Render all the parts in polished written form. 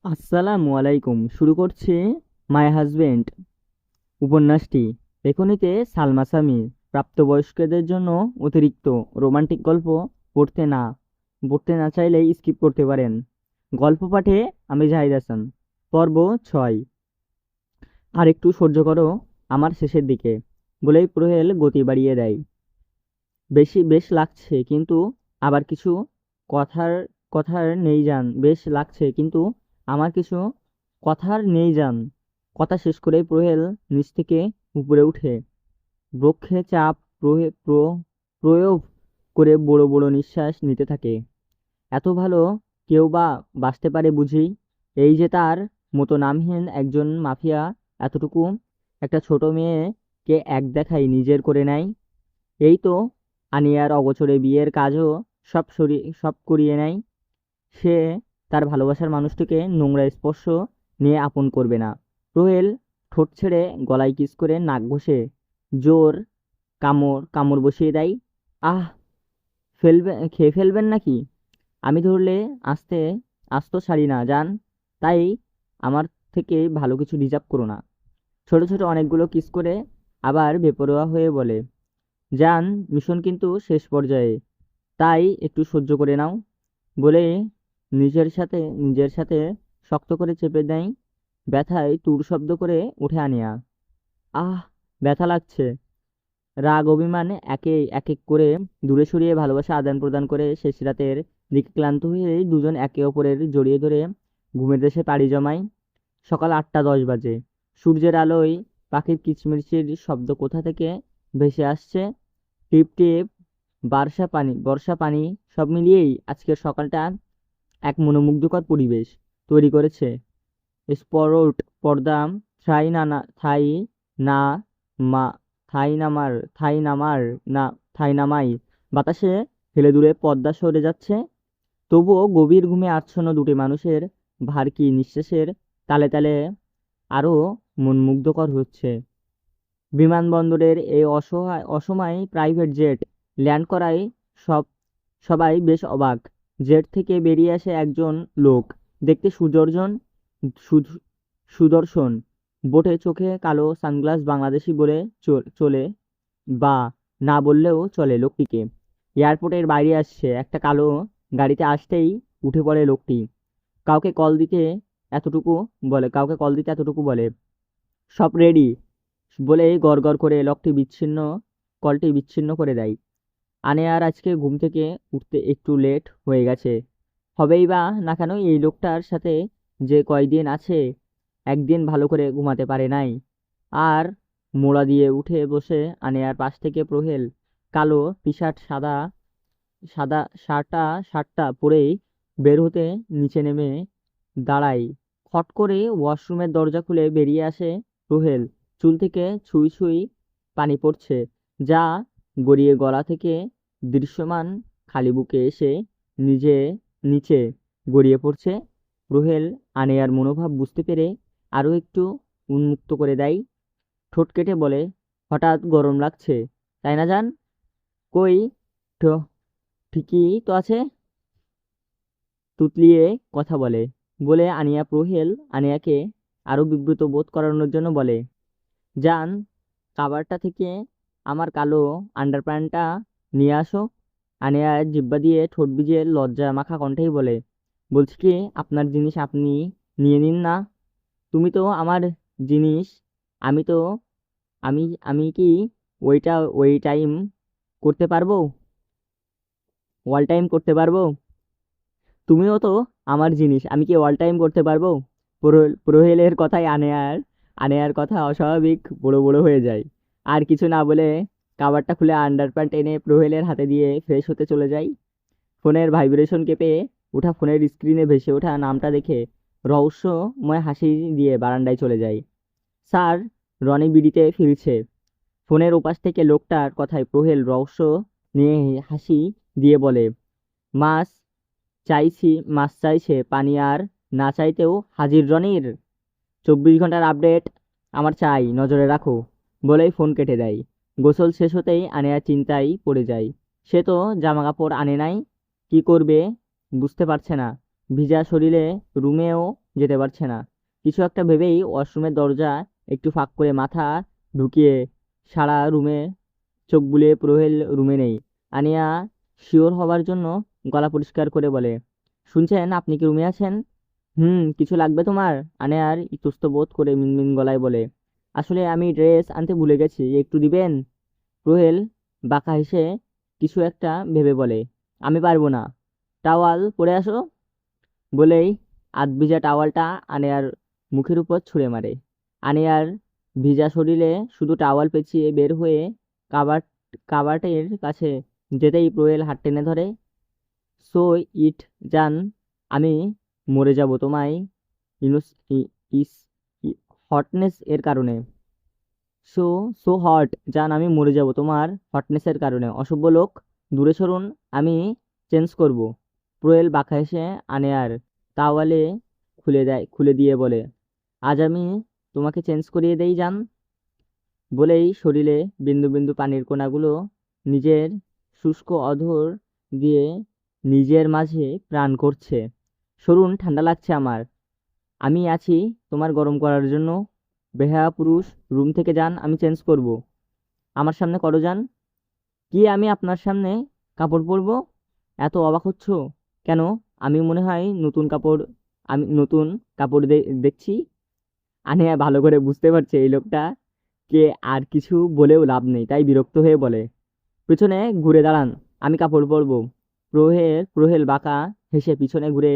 আসসালামু আলাইকুম। শুরু করছি মাই হাজবেন্ড উপন্যাসটি। লেখনীতে সালমা সামি। প্রাপ্তবয়স্কদের জন্য অতিরিক্ত রোমান্টিক গল্প পড়তে না চাইলে স্কিপ করতে পারেন। গল্প পাঠে আমি জাহিদ হাসান। পর্ব 6। আর একটু সহ্য করো, আমার শেষের দিকে, বলেই প্রহেল গতি বাড়িয়ে দেয়। বেশ লাগছে কিন্তু আবার কিছু কথার কথার নেই জান। বেশ লাগছে কিন্তু আমার কিছু কথার নেই জান। কথা শেষ করেই প্রহেল নিচ থেকে উপরে উঠে বক্ষে চাপ প্রয়োগ করে বড় বড় নিঃশ্বাস নিতে থাকে। এত ভালো কেউ বা বাঁচতে পারে বুঝি? এই যে তার মতো নামহীন একজন মাফিয়া এতটুকু একটা ছোট মেয়েকে এক দেখায় নিজের করে নেয়। এই তো আনিয়ার অগোচরে বিয়ের কাজও সব করিয়ে নেয়। সে তার ভালোবাসার মানুষটিকে নোংরা স্পর্শ নিয়ে আপন করবে না। রোহেল ঠোঁট ছেড়ে গলায় কিস করে নাক ঘষে জোর কামড় কামড় বসিয়ে দেয়। আহ, খেয়ে ফেলবেন নাকি? আমি ধরলে আস্তে আস্ত ছাড়ি না জান। তাই আমার থেকে ভালো কিছু ডিজার্ভ করো না। ছোট ছোট অনেকগুলো কিস করে আবার বেপরোয়া হয়ে বলে, জান, মিশন কিন্তু শেষ পর্যায়ে, তাই একটু সহ্য করে নাও, বলে নিজের সাথে শক্ত করে চেপে দেয়। ব্যথায় তুর শব্দ করে উঠে আনিয়া। আহ, ব্যথা লাগছে। রাগ অভিমান এক এক করে দূরে সরিয়ে ভালোবাসা আদান প্রদান করে শেষ রাতের দিকে ক্লান্ত হয়ে দুজন একে অপরের জড়িয়ে ধরে ঘুমের দেশে পাড়ি জমায়। সকাল 8টা 10 বাজে। সূর্যের আলোয় পাখির কিচমিচির শব্দ কোথা থেকে ভেসে আসছে। টিপ টিপ বর্ষা পানি সব মিলিয়েই আজকের সকালটা এক মনোমুগ্ধকর পরিবেশ তৈরি করেছে। স্পোর্ট পর্দা, থাই না না থাই না মা থাই নামার থাই নামার না থাই নামাই বাতাসে হেলে দুলে পর্দা সরে যাচ্ছে। তবুও গভীর ঘুমে আচ্ছন্ন দুটি মানুষের ভারী নিঃশ্বাসের তালে তালে আরো মন মুগ্ধকর হচ্ছে। বিমানবন্দরের এই অসময়ে প্রাইভেট জেট ল্যান্ড করায় সব সবাই বেশ অবাক। জেট থেকে বেরিয়ে আসে একজন লোক, দেখতে সুধ- সুদর্শন। বোটে চোখে কালো সানগ্লাস, বাংলাদেশি বলে চলে বা না বললেও চলে লোকটিকে। এয়ারপোর্টের বাইরে আসছে একটা কালো গাড়িতে আসতেই উঠে পড়ে লোকটি। কাউকে কল দিতে কাউকে কল দিতে এতটুকু বলে, সব রেডি, বলেই গড়গড় করে কলটি বিচ্ছিন্ন করে দেয়। আনেয়ার আজকে ঘুম থেকে উঠতে একটু লেট হয়ে গেছে। হবেই বা না কেন, এই লোকটার সাথে যে কয়দিন আছে, একদিন ভালো করে ঘুমাতে পারে নাই। আর মোড়া দিয়ে উঠে বসে আনেয়ার পাশ থেকে প্রহেল কালো টি শার্ট সাদা সাদা শার্টটা পরেই বের হতে নিচে নেমে দাঁড়ায়। খট করে ওয়াশরুমের দরজা খুলে বেরিয়ে আসে রোহেল। চুল থেকে ছুঁই ছুঁই পানি পড়ছে, যা গড়িয়ে গলা থেকে দৃশ্যমান খালি বুকে এসে নিজে নিচে গড়িয়ে পড়ছে। রোহেল আনেয়ার মনোভাব বুঝতে পেরে আরো একটু উন্মুক্ত করে দেয়। ঠোঁট কেটে বলে, হঠাৎ গরম লাগছে তাই না জান? কই, তো ঠিকই তো আছে। তুতলিয়ে কথা বলে আনিয়াকে আরো বিব্রত বোধ করানোর জন্য বলে, যান, কাভারটা থেকে আমার কালো আন্ডারপ্যান্টটা নিয়ে আসো। আনিয়া জিহ্বা দিয়ে ঠোঁট ভিজিয়ে লজ্জা মাখা কণ্ঠেই বলে, বলছি কি, আপনার জিনিস আপনি নিয়ে নিন না। তুমি তো আমার জিনিস। আমি তো আমি আমি কি ওই টাইম করতে পারবো? ওয়াল টাইম করতে পারবো? তুমিও তো আমার জিনিস, আমি কি অল টাইম করতে পারবো? প্রহেলের কথায় আনেয়ার কথা অস্বাভাবিক বড় বড় হয়ে যায়। আর কিছু না বলে কাভারটা খুলে আন্ডারপ্যান্ট এনে প্রহেলের হাতে দিয়ে ফ্রেশ হতে চলে যায়। ফোনের ভাইব্রেশন কেঁপে ওঠা ফোনের স্ক্রিনে ভেসে ওঠা নামটা দেখে রহস্যময় হাসি দিয়ে বারান্দায় চলে যায়। স্যার, রনি বিডিতে ফিরছে। ফোনের ওপাশ থেকে লোকটার কথায় প্রহেল রহস্য নিয়ে হাসি দিয়ে বলে, মাছ মাছ চাইছে পানি, আর না চাইতেও হাজির রনির। 24 ঘন্টার আপডেট আমার চাই, নজরে রাখো, বলেই ফোন কেটে দেয়। গোসল শেষ হতেই আনেয়া চিন্তায় পড়ে যায়। সে তো জামা কাপড় আনে নাই, কি করবে বুঝতে পারছে না। ভিজা শরীরে রুমেও যেতে পারছে না। কিছু একটা ভেবেই ওয়াশরুমের দরজা একটু ফাঁক করে মাথা ঢুকিয়ে সারা রুমে চোখ বুলিয়ে প্রহেল রুমে নেই। আনিয়া শিওর হবার জন্য গলা পরিষ্কার করে বলে, শুনছেন, আপনি কি রুমে আছেন? হুম, কিছু লাগবে তোমার? আনিয়ার ইতস্ত বোধ করে মিনমিন গলায় বলে, আসলে আমি ড্রেস আনতে ভুলে গেছি, একটু দিবেন? প্রহেল বাঁকা হেসে কিছু একটা ভেবে বলে, আমি পারবো না, টাওয়াল পরে আসো। বলেই আধভিজা টাওয়ালটা আনিয়ার মুখের উপর ছুঁড়ে মারে। আনিয়ার ভিজা শরীরে শুধু টাওয়াল পেঁচিয়ে বের হয়ে কাবাট কাবাটের কাছে যেতেই প্রয়েল হাত টেনে ধরে। সো ইট জান, আমি মরে যাব তোমায় ইনুস ইস হটনেস এর কারণে। সো সো হট জান, আমি মরে যাব তোমার হটনেসের কারণে। অসভ্য লোক, দূরে সরুন, আমি চেঞ্জ করব। প্রোয়েল বাঁকা হেসে আনেয়ার তাওয়ালে খুলে দিয়ে বলে, আজ আমি তোমাকে চেঞ্জ করিয়ে দেই জান। বলেই শরীরে বিন্দু বিন্দু পানির কণাগুলো নিজের শুষ্ক অধর দিয়ে নিজের মাঝে প্রাণ করছে। সরুন, ঠান্ডা লাগছে আমার। আমি আছি তোমার গরম করার জন্য। বেহায়া পুরুষ, রুম থেকে যান, আমি চেঞ্জ করব। আমার সামনে করো যান। কি, আমি আপনার সামনে কাপড় পরবো? এত অবাক হচ্ছ কেন? আমি মনে হয় নতুন কাপড়, আমি নতুন কাপড় দেখছি। আনিয়া ভালো করে বুঝতে পারছে এই লোকটা কে, আর কিছু বলেও লাভ নেই, তাই বিরক্ত হয়ে বলে, পিছনে ঘুরে দাঁড়ান, আমি কাপড় পরবো। প্রহেল বাঁকা হেসে পিছনে ঘুরে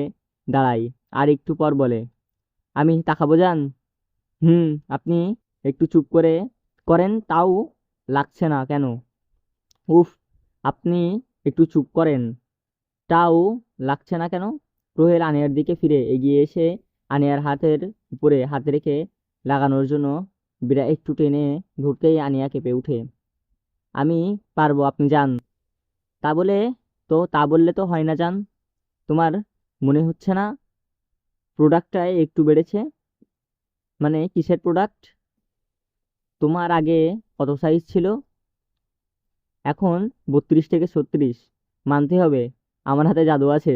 দাঁড়ায়, আর একটু পর বলে, আমি তাকাবো যান? হুম, আপনি একটু চুপ করে করেন তাও লাগছে না কেন? উফ, আপনি একটু চুপ করেন তাও লাগছে না কেন? প্রহেল আনিয়ার দিকে ফিরে এগিয়ে এসে আনিয়ার হাতের উপরে হাত রেখে লাগানোর জন্য বিড়া একটু টেনে ধরতেই আনিয়া কেঁপে উঠে। আমি পারবো, আপনি যান। তা বললে তো হয় না যান। তোমার মনে হচ্ছে না প্রোডাক্টটায় একটু বেড়েছে? মানে কিসের প্রোডাক্ট? তোমার আগে কত সাইজ ছিল? এখন 32 থেকে 36। মানতে হবে, আমার হাতে জাদু আছে।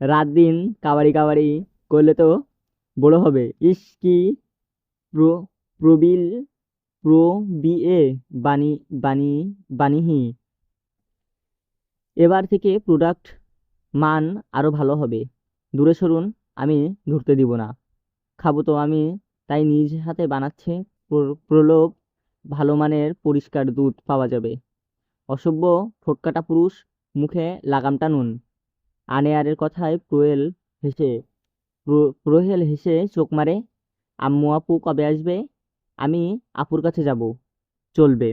রাত দিন কাবাডি কাবাডি করলে তো বড় হবে। ইস কি প্রো প্রবীল প্রো বিএ বানি বানি বানিহি। এবার থেকে প্রোডাক্ট মান আরো ভালো হবে। দূরে সরুন, আমি ধরতে দিব না। খাবো তো আমি, তাই নিজ হাতে বানাচ্ছে। প্রলোভ, ভালো মানের পরিষ্কার দুধ পাওয়া যাবে। অসভ্য ঠোঁটকাটা পুরুষ, মুখে লাগাম টানুন। আনেয়ারের কথায় হেসে প্রহেল হেসে চোখ মারে। আম্মু আপু কবে আসবে? আমি আপুর কাছে যাব। চলবে।